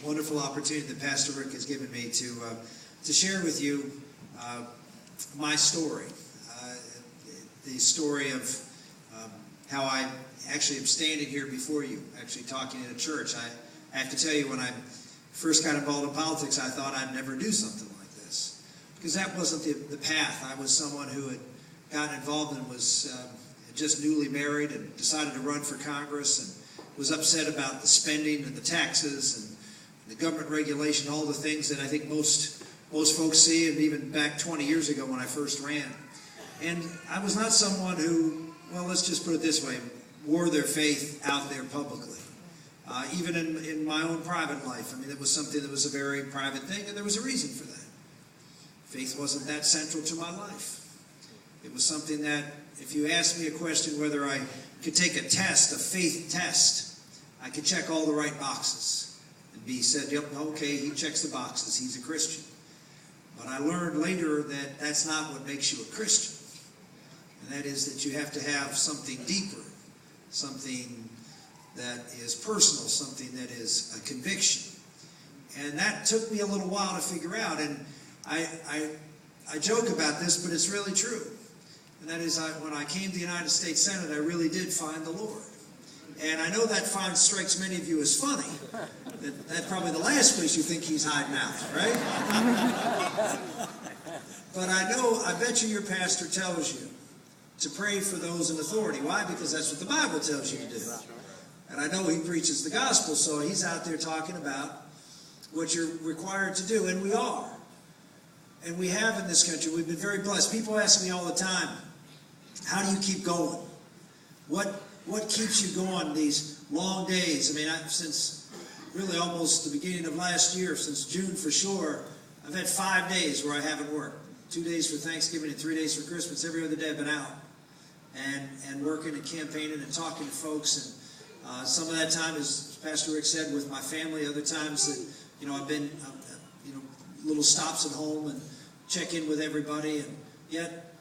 wonderful opportunity that Pastor Rick has given me to share with you my story. The story of how I actually am standing here before you, actually talking in a church. I have to tell you, when I first got involved in politics, I thought I'd never do something like this, because that wasn't the path. I was someone who had gotten involved and was just newly married and decided to run for Congress, and was upset about the spending and the taxes and the government regulation, all the things that I think most folks see, and even back 20 years ago when I first ran. And I was not someone who, well, let's just put it this way, wore their faith out there publicly. Even in my own private life, I mean, it was something that was a very private thing, and there was a reason for that. Faith wasn't that central to my life. It was something that, if you asked me a question whether I could take a test, a faith test, I could check all the right boxes and be said, yep, okay, he checks the boxes, he's a Christian. But I learned later that that's not what makes you a Christian. And that is that you have to have something deeper, something that is personal, something that is a conviction. And that took me a little while to figure out. And I joke about this, but it's really true. And that is, when I came to the United States Senate, I really did find the Lord. And I know that strikes many of you as funny. That's probably the last place you think he's hiding out, right? But I bet you your pastor tells you to pray for those in authority. Why? Because that's what the Bible tells you to do. And I know he preaches the gospel, so he's out there talking about what you're required to do, and we are. And we have in this country. We've been very blessed. People ask me all the time, how do you keep going? What keeps you going these long days? I mean, since really almost the beginning of last year, since June for sure, I've had 5 days where I haven't worked. 2 days for Thanksgiving and 3 days for Christmas. Every other day I've been out and working and campaigning and talking to folks. And some of that time, as Pastor Rick said, with my family. Other times that, I've been, little stops at home and check in with everybody. And yet,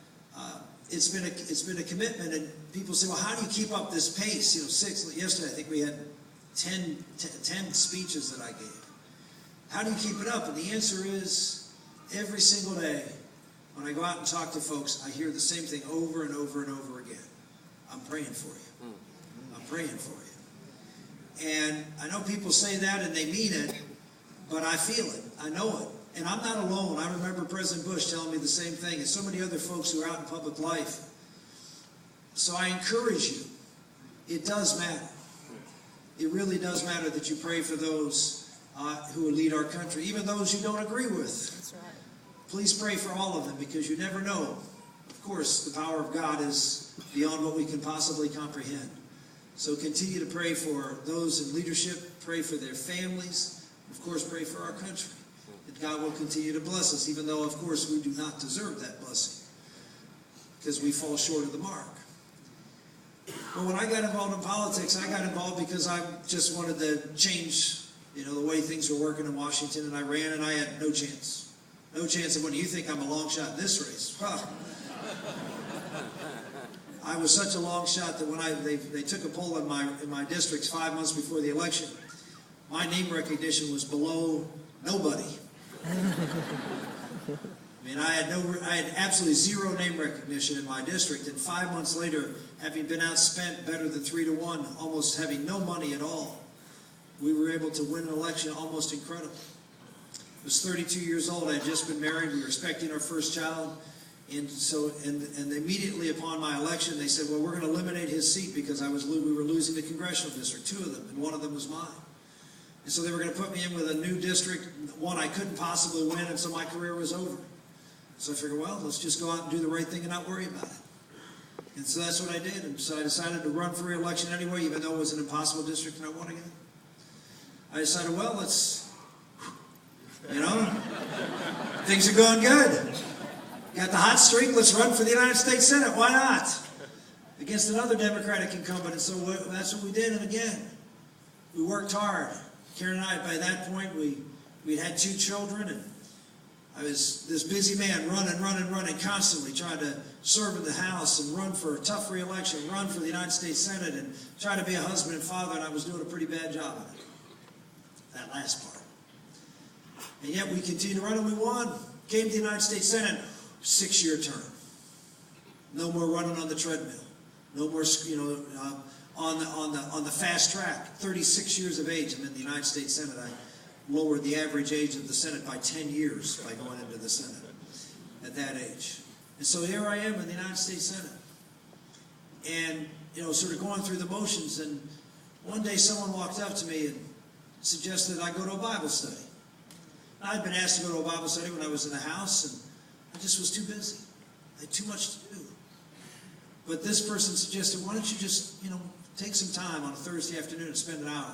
it's been a commitment. And people say, well, how do you keep up this pace? Yesterday I think we had 10 speeches that I gave. How do you keep it up? And the answer is, every single day, when I go out and talk to folks, I hear the same thing over and over and over again. I'm praying for you. I'm praying for you. And I know people say that and they mean it, but I feel it. I know it. And I'm not alone. I remember President Bush telling me the same thing, and so many other folks who are out in public life. So I encourage you. It does matter. It really does matter that you pray for those who will lead our country, even those you don't agree with. That's right. Please pray for all of them, because you never know. Of course, the power of God is beyond what we can possibly comprehend. So continue to pray for those in leadership, pray for their families, of course pray for our country. That God will continue to bless us, even though, of course, we do not deserve that blessing, because we fall short of the mark. But when I got involved in politics, I got involved because I just wanted to change, the way things were working in Washington, and I ran, and I had no chance. No chance of when you think I'm a long shot in this race. Wow. I was such a long shot that when they took a poll in my districts 5 months before the election, my name recognition was below nobody. I mean, I had absolutely zero name recognition in my district, and 5 months later, having been outspent better than 3-1, almost having no money at all, we were able to win an election almost incredible. I was 32 years old. I had just been married. We were expecting our first child. And immediately upon my election, they said, well, we're going to eliminate his seat because we were losing the congressional district, 2 of them, and one of them was mine. And so they were going to put me in with a new district, one I couldn't possibly win, and so my career was over. So I figured, well, let's just go out and do the right thing and not worry about it. And so that's what I did. And so I decided to run for re-election anyway, even though it was an impossible district and I won again. I decided, well, things are going good. Got the hot streak, let's run for the United States Senate. Why not? Against another Democratic incumbent. And so that's what we did. And again, we worked hard. Karen and I, by that point, we'd had 2 children, and I was this busy man, running constantly, trying to serve in the House and run for a tough re-election, run for the United States Senate, and try to be a husband and father, and I was doing a pretty bad job of it. that last part. And yet we continued to run, and we won. Came to the United States Senate, 6-year term. No more running on the treadmill. No more, on the fast track. 36 years of age, I'm in the United States Senate. I lowered the average age of the Senate by 10 years by going into the Senate at that age. And so here I am in the United States Senate. And, sort of going through the motions, and one day someone walked up to me and suggested I go to a Bible study. I'd been asked to go to a Bible study when I was in the house, and I just was too busy. I had too much to do. But this person suggested, why don't you just, take some time on a Thursday afternoon and spend an hour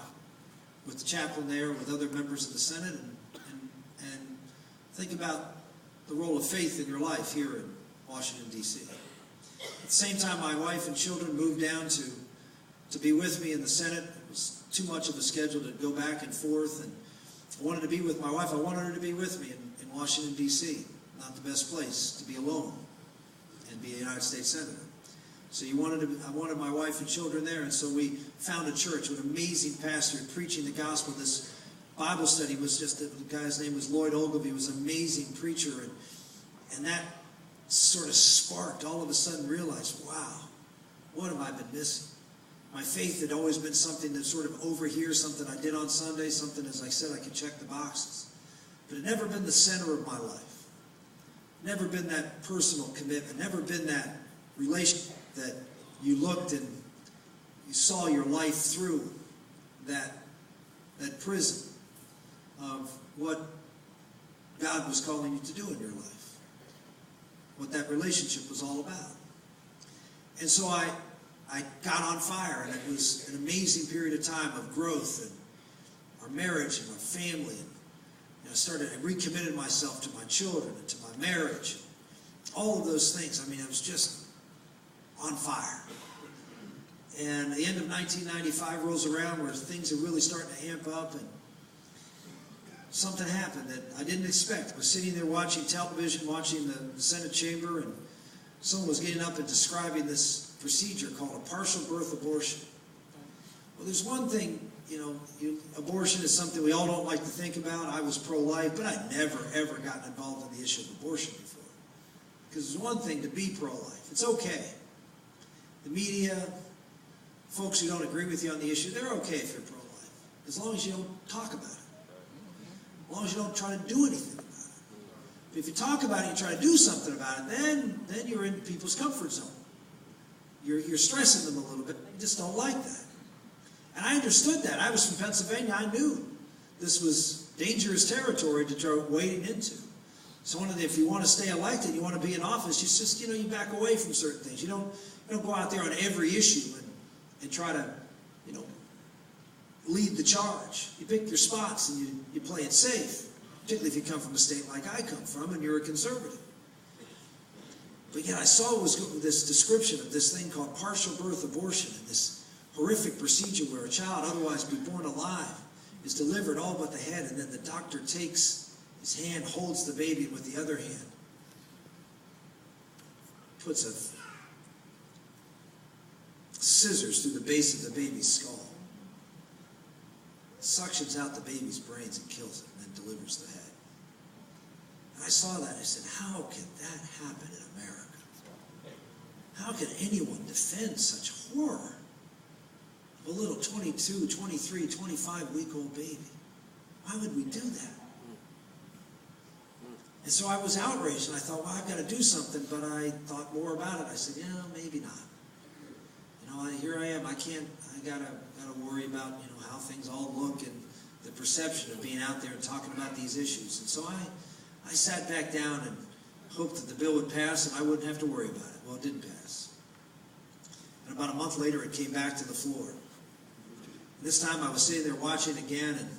with the chaplain there, with other members of the Senate, and think about the role of faith in your life here in Washington, D.C. At the same time, my wife and children moved down to be with me in the Senate. It was too much of a schedule to go back and forth, and I wanted to be with my wife. I wanted her to be with me in Washington, D.C. Not the best place to be alone and be a United States Senator. So I wanted my wife and children there, and so we found a church with an amazing pastor preaching the gospel. This Bible study was just, the guy's name was Lloyd Ogilvie. He was an amazing preacher, and that sort of sparked, all of a sudden realized, wow, what have I been missing? My faith had always been something that sort of over here, something I did on Sunday, something, as I said, I could check the boxes. But it had never been the center of my life. Never been that personal commitment. Never been that relationship that you looked and you saw your life through that prism of what God was calling you to do in your life. What that relationship was all about. And so I got on fire, and it was an amazing period of time of growth and our marriage and our family. And I recommitted myself to my children and to my marriage. All of those things. I was just on fire. And the end of 1995 rolls around where things are really starting to amp up, and something happened that I didn't expect. I was sitting there watching television, watching the Senate chamber, and someone was getting up and describing this procedure called a partial birth abortion. Well, there's one thing, abortion is something we all don't like to think about. I was pro-life, but I'd never, ever gotten involved in the issue of abortion before. Because it's one thing to be pro-life. It's okay. The media, folks who don't agree with you on the issue, they're okay if you're pro-life, as long as you don't talk about it. As long as you don't try to do anything about it. But if you talk about it and you try to do something about it, then you're in people's comfort zone. You're stressing them a little bit. They just don't like that. And I understood that. I was from Pennsylvania. I knew this was dangerous territory to start wading into. So if you want to stay elected, you want to be in office, you just, you back away from certain things. You don't go out there on every issue and try to, lead the charge. You pick your spots and you play it safe, particularly if you come from a state like I come from and you're a conservative. But yet I saw this description of this thing called partial birth abortion, and this horrific procedure where a child otherwise be born alive is delivered all but the head, and then the doctor takes his hand, holds the baby with the other hand, puts scissors through the base of the baby's skull, suctions out the baby's brains and kills it, and then delivers the head. And I saw that and I said, how can that happen in America? How can anyone defend such horror of a little 22, 23, 25-week-old baby? Why would we do that? And so I was outraged, and I thought, well, I've got to do something, but I thought more about it. I said, maybe not. Here I am. I gotta worry about, how things all look and the perception of being out there and talking about these issues. And so I sat back down and hoped that the bill would pass and I wouldn't have to worry about it. Well, it didn't pass. And about a month later, it came back to the floor. And this time I was sitting there watching again, and